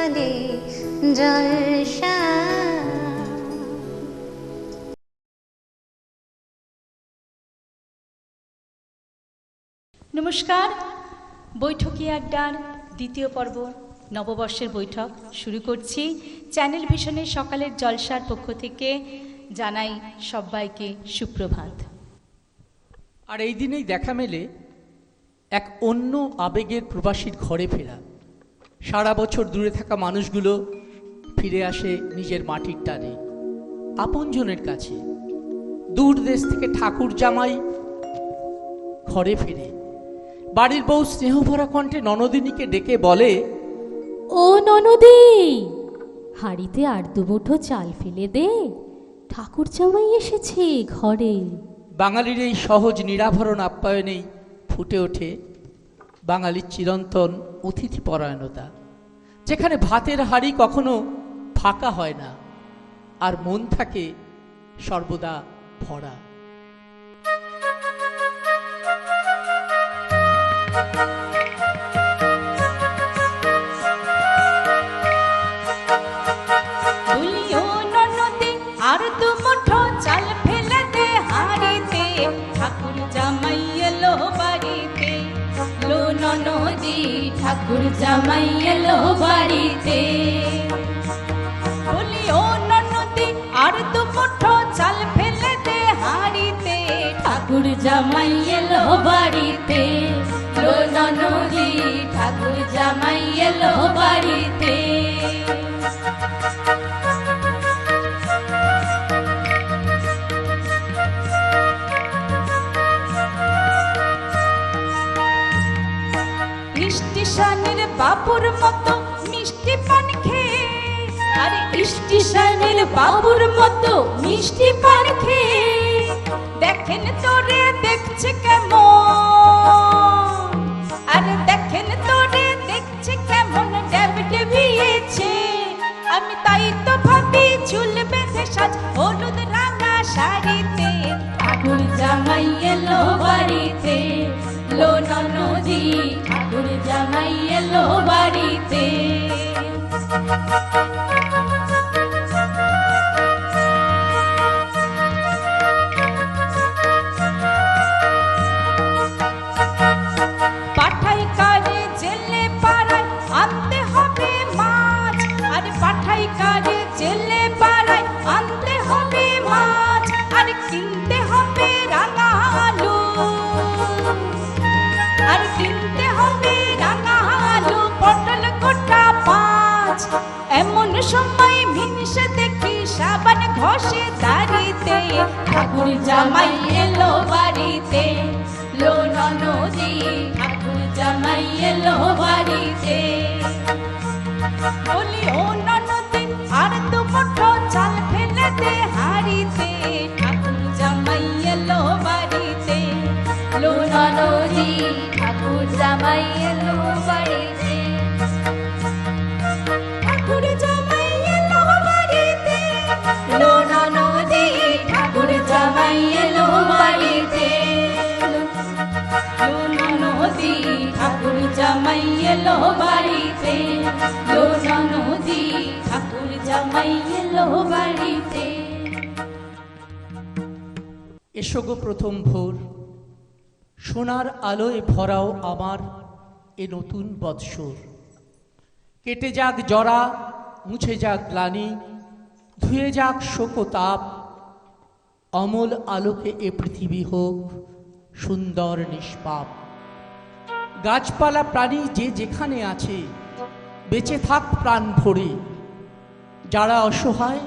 চলে জলসা। নমস্কার, বৈঠকি আড্ডার দ্বিতীয় পর্ব নববর্ষের বৈঠক শুরু করছি। চ্যানেল ভিশনের সকালের জলসার পক্ষ থেকে জানাই সবাইকে সুপ্রভাত। আর এই দিনেই দেখা মেলে এক অন্য আবেগের প্রবাসীর ঘরে ফেরা। সারা বছর দূরে থাকা মানুষগুলো ফিরে আসে নিজের মাটির টানে, আপনজনের কাছে। দূর দেশ থেকে ঠাকুর জামাই ঘরে ফিরে। বাড়ির বউ স্নেহভরা কণ্ঠে ননদিনীকে ডেকে বলে, ও ননদি, হাঁড়িতে আর দুমুঠো চাল ফেলে দে, ঠাকুর জামাই এসেছে ঘরে। বাঙালির এই সহজ নিরাভরণ আপ্যায়নেই ফুটে ওঠে বাঙালির চিরন্তন অতিথি পরায়ণতা, যেখানে ভাতের হাঁড়ি কখনো ফাঁকা হয় না আর মন থাকে সর্বদা ভরা। আর দু মুঠো চাল ফেলে দে হাঁড়িতে, ঠাকুর জামাই এলো বাড়িতে। লো ননদি, ঠাকুর জামাই এলো বাড়িতে। বলি ও ননদি, আর দু মুঠো চাল ফেলে দে হাঁড়িতে, ঠাকুর জামাই এলো বাড়িতে। লো ননদি, ঠাকুর জামাই এলো বাড়িতে। স্টেশনের বাবুর মতো মিষ্টি পান খেয়ে, আরে স্টেশনের বাবুর মতো মিষ্টি পান খেয়ে, দেখেন তোরে দেখছে কেমন, আরে দেখেন তোরে দেখছে কেমন ড্যাব ডেবিয়েছে। আমি তাই তো ভাবি চুল বেঁধে সাজ হলুদ রাঙা শাড়িতে, ঠাকুর জামাই এলো বাড়িতে। লো ননদি, ঠাকুর জামাই এলো বাড়িতে। পাঠাই কারে জেলে পাড়ায় আনতে হবে মাছ, আরে পাঠাই কারে জেলে পাড়ায় আনতে হবে মাছ, আর কিনতে হবে রাঙা আলু, আর কিনতে হবে রাঙা আলু, পটল গোটা 5। এমন সময় মিনিসে দেখি সাবান ঘষে দাড়িতে, ঠাকুর জামাই এলো বাড়িতে। লো ননদি, ঠাকুর জামাই এলো বাড়িতে। বলি ও ননদি, আর দু মুঠো চাল ফেলে দে হাঁড়িতে, ঠাকুর জামাই এলো বাড়িতে। লো ননদি, ঠাকুর জামাই এলো বাড়িতে। ঠাকুর জামাই এলো বাড়িতে। লো ননদি, ঠাকুর জামাই এলো বাড়িতে। লো ননদি, ঠাকুর জামাই এলো বাড়িতে। লো ননদি, ঠাকুর জামাই এলো বাড়িতে। এসো গো প্রথম ভোর, সোনার আলোয় ভরাও আমার এ নতুন বৎসর। কেটে যাক জরা, মুছে যাক গ্লানি, ধুয়ে যাক শোকতাপ, অমল আলোকে এ পৃথিবী হোক সুন্দর নিষ্পাপ। গাছপালা প্রাণী যে যেখানে আছে বেঁচে থাক প্রাণ ভরে, যারা অসহায়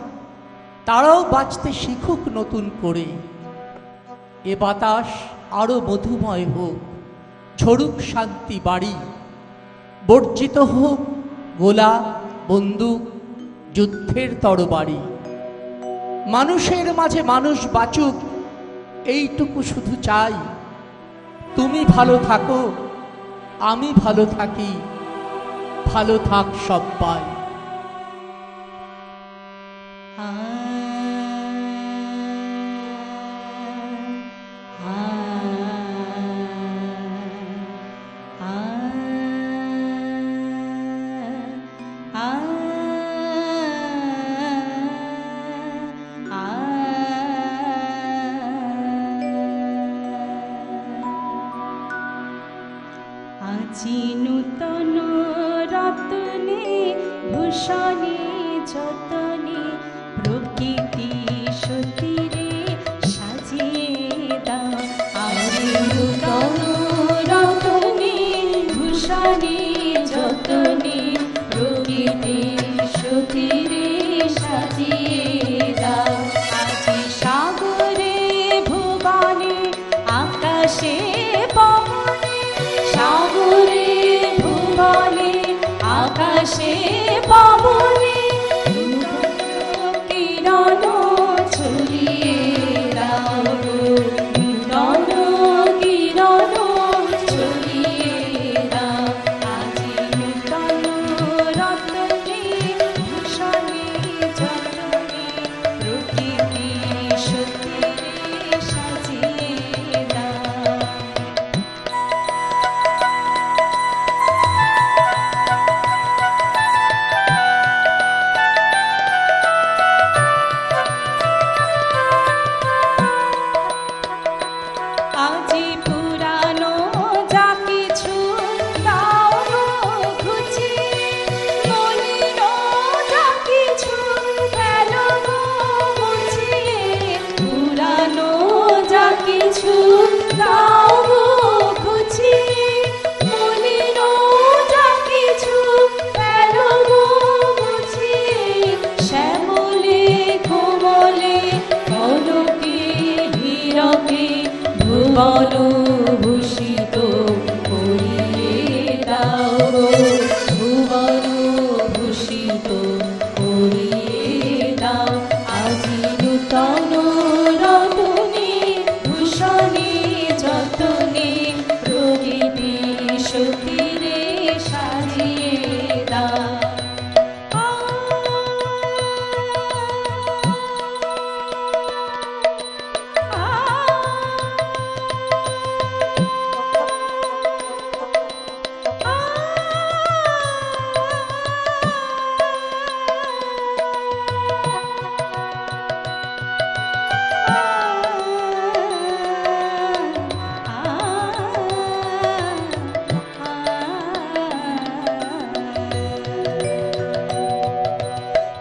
তারাও বাঁচতে শিখুক নতুন করে। এ বাতাস আরো মধুময় হোক, ঝরুক শান্তি বাড়ি, বর্জিত হোক গোলা বন্দুক যুদ্ধের তরবারি। মানুষের মাঝে মানুষ বাঁচুক, এইটুকু শুধু চাই। তুমি ভালো থাকো, আমি ভালো থাকি, ভালো থাক সব্বাই। Ah বাবুলে কিরণ ছড়িয়ে দাও নূতন কিরণ ছড়িয়ে দাও আজি নূতন রত্নে ভূষণে যতনে প্রকৃতি সতীরে সাজিয়ে দাও আজি পুরানো যা কিছু দাও গো ঘুচিয়ে মলিন যা কিছু ফেলো গো মুছিয়ে পুরানো যা কিছু দাও গো ঘুচিয়ে মলিন যা কিছু ফেলো গো মুছিয়ে শ্যামলে কোমলে কনকে হীরকে ভুবন ভূষিত করিয়ে দাও গো ভুবন ভূষিত করিয়ে দাও আজি নূতন রতনে ভূষণে যতনে প্রকৃতি সতীরে সাজিয়ে দাও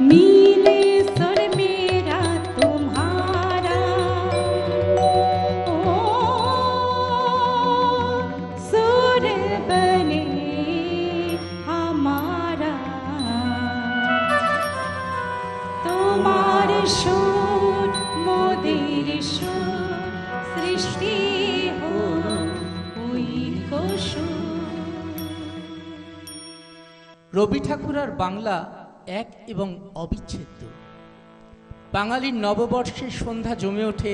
नीले सुर मेरा तुम्हारा ओ सुर बने हमारा तुम्हार सुर मोदेर सुर सृष्टि हो ঐক্য সুর। রবি ঠাকুরার বাংলা এক এবং অবিচ্ছেদ্য। বাঙালির নববর্ষের সন্ধ্যা জমে ওঠে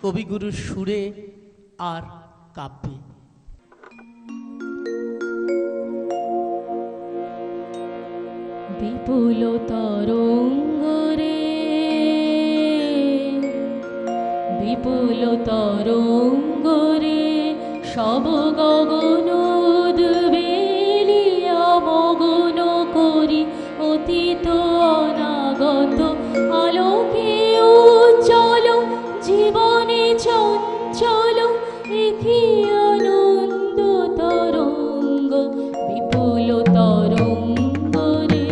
কবিগুরুর সুরে আর কাব্যে। বিপুল তরঙ্গ রে বিপুল তরঙ্গ রে সব গগন উদ্বেলিয়া মগন করি অতীত অনাগত আলোকে উজ্জ্বল জীবনে চঞ্চল একি আনন্দ তরঙ্গ বিপুল তরঙ্গ রে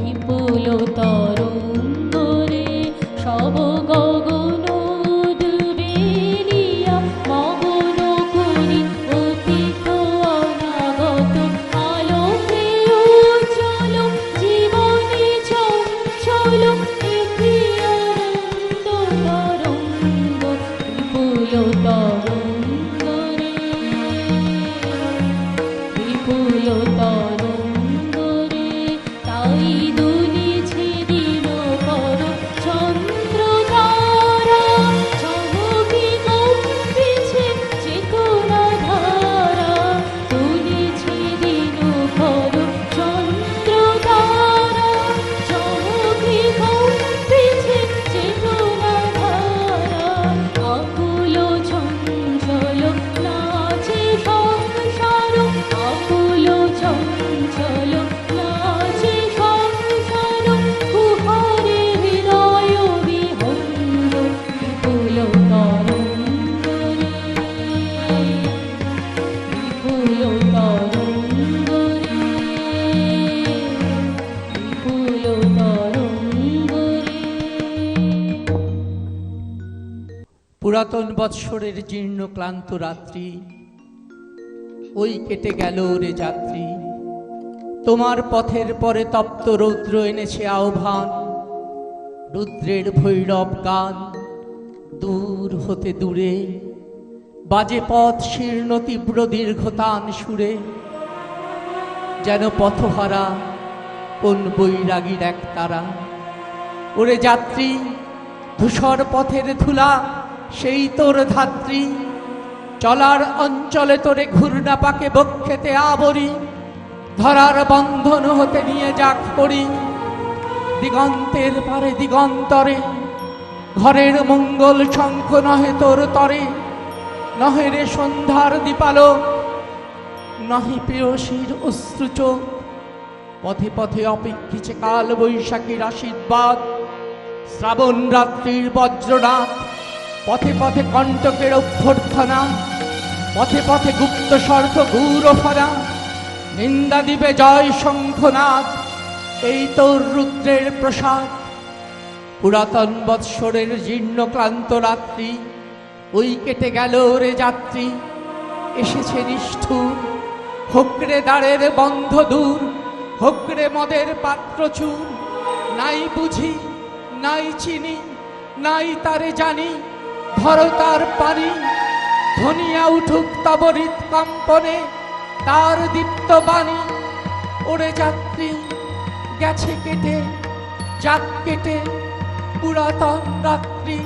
বিপুল তরঙ্গ রে সব গগন উদ্বেলিয়া মগন করি অতীত অনাগত আলোকে উজ্জ্বল জীবনে চঞ্চল একি আনন্দ তরঙ্গ বিপুল তরঙ্গ রে বিপুল তরঙ্গ রে তাই দুলিছে দিন কর চন্দ্র তারা চমকে কম্পিছে চেতনা ধারা দুলিছে দিন কর চন্দ্র তারা চমকে কম্পিছে চেতনা ধারা আকুল চঞ্চল নাচে সংসার আকুল চঞ্চল নাচে সংসার কুহরে হৃদয় বিহঙ্গ বিপুল তরঙ্গ রে বিপুল তরঙ্গ রে বিপুল তরঙ্গ রে। পুরাতন বৎসরের জীর্ণ ক্লান্ত রাত্রি ওই কেটে গেল রে যাত্রী, তোমার পথের পরে তপ্ত রৌদ্র এনেছে আহ্বান, রুদ্রের ভৈরব গান দূর হতে দূরে বাজে পথ শীর্ণ তীব্র দীর্ঘতান সুরে। যেন পথহারা কোন বৈরাগীর এক তারা। ওরে যাত্রী, ধূসর পথের ধুলা সেই তোর ধাত্রী, চলার অঞ্চলে তোরে ঘূর্ণা পাকে বক্ষেতে আবরি, ধরার বন্ধন হতে নিয়ে যাক করি, দিগন্তের পারে দিগন্তরে, ঘরের মঙ্গল শঙ্খ নহে তোর তরে, নহে রে সন্ধ্যার দীপালোক, নহে প্রেয়সীর অশ্রুচোখ, পথে পথে অপেক্ষিছে কাল বৈশাখীর আশীর্বাদ, শ্রাবণ রাত্রির বজ্রনাথ, পথে পথে কণ্টকের অভ্যর্থনা, পথে পথে গুপ্ত স্বার্থ গৌরফনা, নিন্দা দিবে জয় শঙ্খনাথ, এই তোর রুদ্রের প্রসাদ। পুরাতন বৎসরের জীর্ণ ক্লান্ত রাত্রি, ওই কেটে গেল রে যাত্রী, এসেছে নিষ্ঠুর, হোকরে দ্বারের বন্ধ দূর, হোকরে মদের পাত্র চুর, নাই বুঝি নাই চিনি নাই তারে জানি, ধরো তার পানি, ধনিয়া উঠুক তব হৃৎকম্পনে তার দীপ্ত বাণী। ওরে যাত্রী, গেছে কেটে যাক কেটে পুরাতন রাত্রি।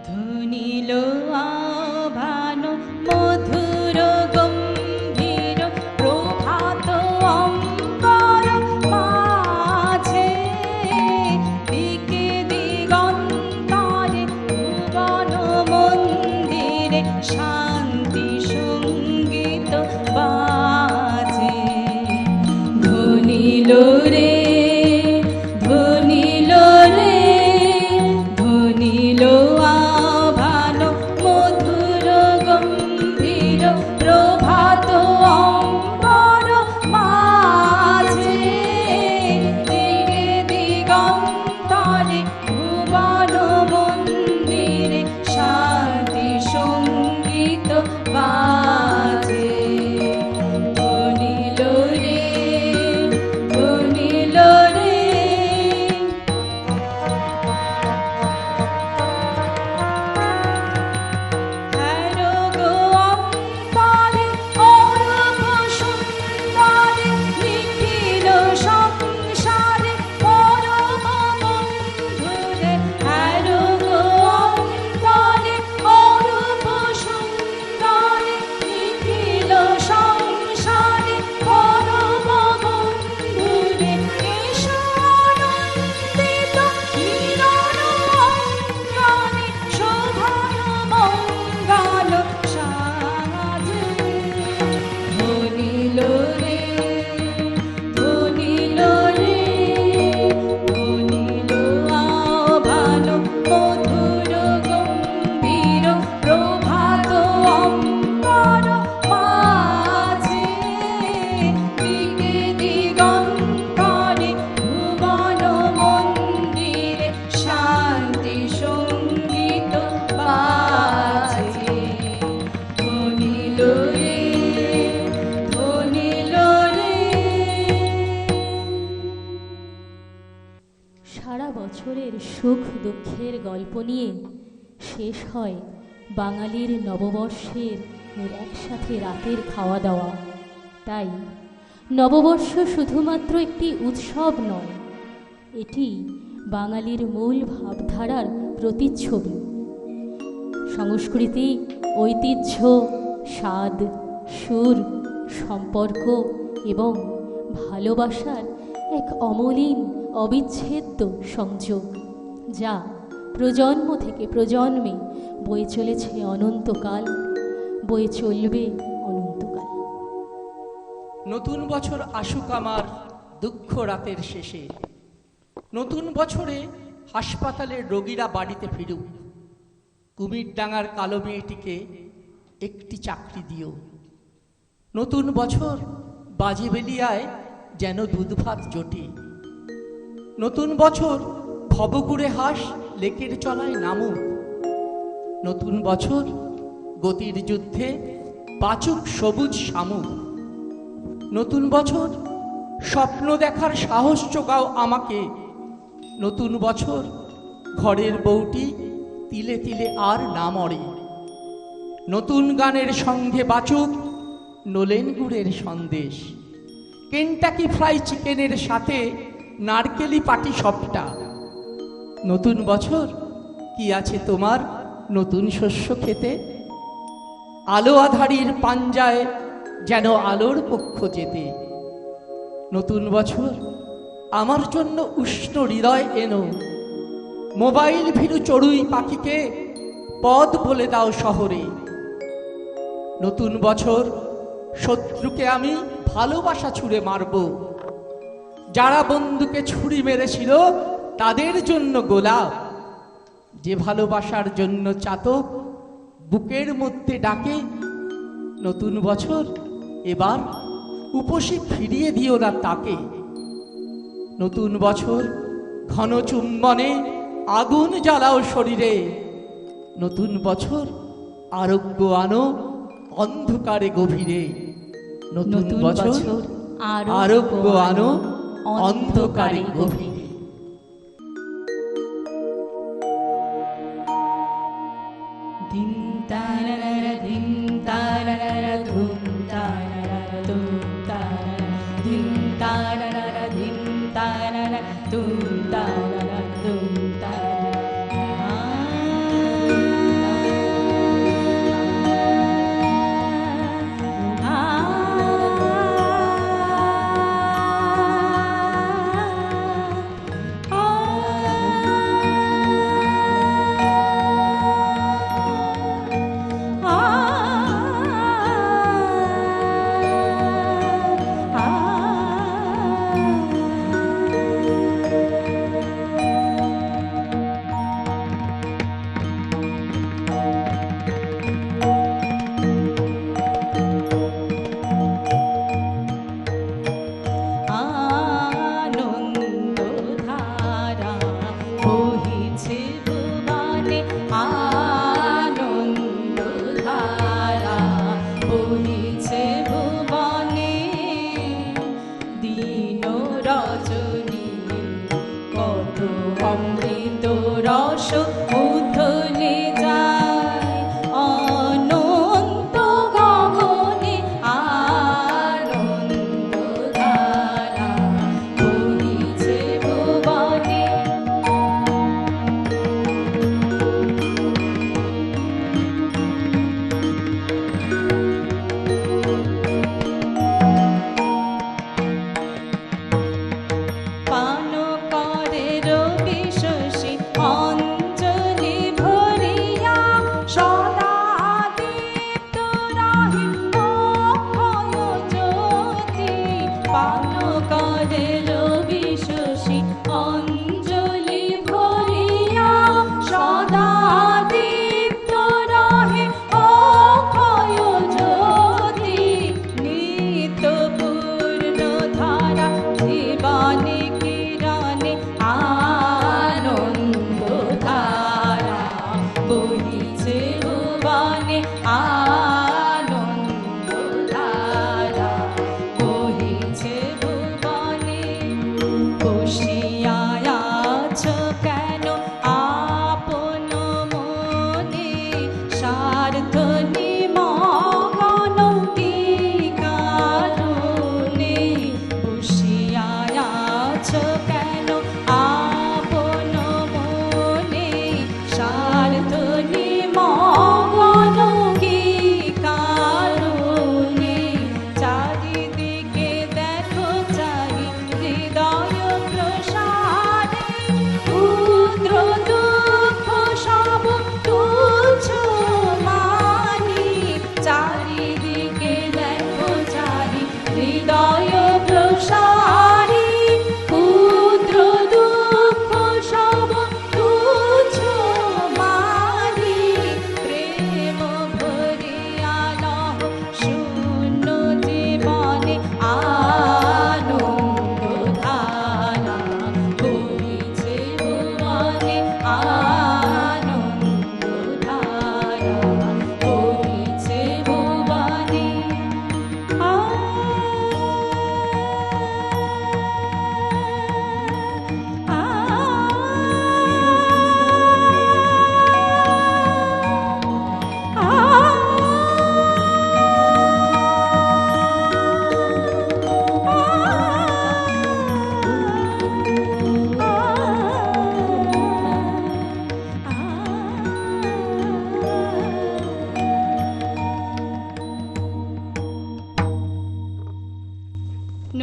ধুনিল আভান মধুর গম্ভীর প্রভাত অম্বর মাঝে, দিকে দিগন্তরে ভুবন মন্দিরে শান্তি সঙ্গীত বাজে। ধুনিল রে ধুনিল রে ধুনিল আভান মধুর গম্ভীর প্রভাত অম্বর মাঝে, দিকে দিগন্তরে ভুবন মন্দিরে শান্তি সঙ্গীত বাজে। ধুনিল রে ধুনিল রে হ্যারো গো অন্তরে অরূপ সুন্দরে, নিখিল সংসারে পরম বন্ধুরে। হ্যারো গো অন্তরে অরূপ সুন্দরে, নিখিল সংসারে পরম বন্ধুরে। এসো আনন্দিত মিলন অঙ্গনে, শোভন মঙ্গল সাজে। ধুনিল রে ধুনিল রে ধুনিল আভান মধুর গম্ভীর প্রভাত অম্বর মাঝে, দিকে দিগন্তরে ভুবন মন্দিরে শান্তি সঙ্গীত বাজে। ধুনিল রে ধুনিল রে। সারা বছরের সুখ দুঃখের গল্প নিয়ে শেষ হয় বাঙালির নববর্ষের একসাথে রাতের খাওয়া দাওয়া। তাই নববর্ষ শুধুমাত্র একটি উৎসব নয়, এটি বাঙালির মূল ভাবধারার প্রতিচ্ছবি। সংস্কৃতি, ঐতিহ্য, স্বাদ, সুর, সম্পর্ক এবং ভালোবাসার এক অমলিন অবিচ্ছেদ্য সংযোগ, যা প্রজন্ম থেকে প্রজন্মে বয়ে চলেছে অনন্তকাল, বয়ে চলবে অনন্তকাল। নতুন বছর আসুক আমার দুঃখ রাতের শেষে, নতুন বছরে হাসপাতালের রোগীরা বাড়িতে ফিরুক, কুমিরডাঙ্গার কালো মেয়েটিকে একটি চাকরি দিও। নতুন বছর বাজেবেলিয়ায় যেন দুধ ভাত জোটে। নতুন বছর ভবঘুরে হাঁস লেকের চলায় নামুক, নতুন বছর গতির যুদ্ধে বাচুক সবুজ শামুক। নতুন বছর স্বপ্ন দেখার সাহস যোগাও আমাকে। নতুন বছর ঘরের বউটি তিলে তিলে আর না মরে। নতুন গানের সঙ্গে বাচুক নলেন গুড়ের সন্দেশ, কেন্টাকি ফ্রাই চিকেনের সাথে নারকেলি পাটি সবটা। নতুন বছর কি আছে তোমার নতুন শস্য খেতে? আলো আধারির পাঞ্জায় যেন আলোর পক্ষ যেতে। নতুন বছর আমার জন্য উষ্ণ হৃদয় এনো। মোবাইল ভীরু চড়ুই পাখিকে পথ বলে দাও শহরে। নতুন বছর শত্রুকে আমি ভালোবাসা ছুঁড়ে মারব। যারা বন্ধুকে ছুরি মেরেছিল তাদের জন্য গোলাপ। যে ভালোবাসার জন্য চাতক বুকের মধ্যে ডাকে, নতুন বছর এবার উপসী ফিরিয়ে দিও না তাকে। নতুন বছর ঘন চুম্বনে আগুন জ্বালাও শরীরে। নতুন বছর আরোগ্য আনো অন্ধকারে গভীরে। নতুন বছর আরোগ্য আনো অন্ধকারে গভীরে। ধিন তারারা ধিন তারারা ধুম তারারা ধুম তারারা ধিন তারারা ধিন তারারা ধুম তারারা ধুম অমৃত রস উথলে যায় অনন্ত গগনে আনন্দ ধারা বহিছে ভুবনে।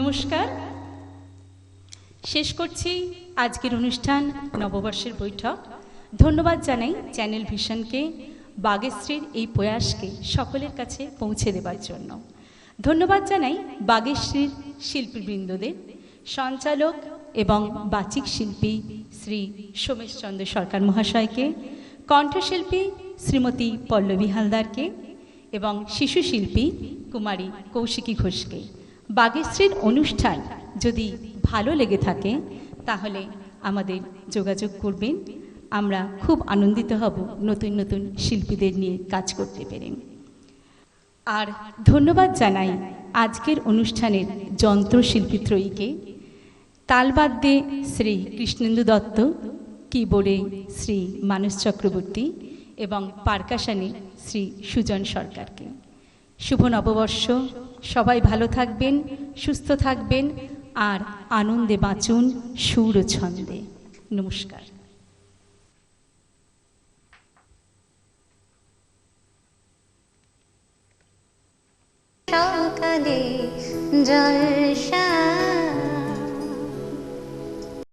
নমস্কার। শেষ করছি আজকের অনুষ্ঠান নববর্ষের বৈঠক। ধন্যবাদ জানাই চ্যানেল ভিশনকে, বাগেশ্রীর এই প্রয়াসকে সকলের কাছে পৌঁছে দেবার জন্য। ধন্যবাদ জানাই বাগেশ্রীর শিল্পীবৃন্দদের, সঞ্চালক এবং বাচিক শিল্পী শ্রী সোমেশচন্দ্র সরকার মহাশয়কে, কণ্ঠশিল্পী শ্রীমতী পল্লবী হালদারকে এবং শিশু শিল্পী কুমারী কৌশিকী ঘোষকে। বাগেশ্রীর অনুষ্ঠান যদি ভালো লেগে থাকে তাহলে আমাদের যোগাযোগ করবেন। আমরা খুব আনন্দিত হব নতুন নতুন শিল্পীদের নিয়ে কাজ করতে পেরে। আর ধন্যবাদ জানাই আজকের অনুষ্ঠানের যন্ত্রশিল্পী ত্রয়ীকে, তালবাদ্যে শ্রী কৃষ্ণেন্দু দত্ত, কিবোর্ডে শ্রী মানস চক্রবর্তী এবং পারকাশনে শ্রী সুজন সরকারকে। শুভ নববর্ষ, সবাই ভালো থাকবেন, সুস্থ থাকবেন আর আনন্দে বাঁচুন সুর ও ছন্দে। নমস্কার। সকালে জলসা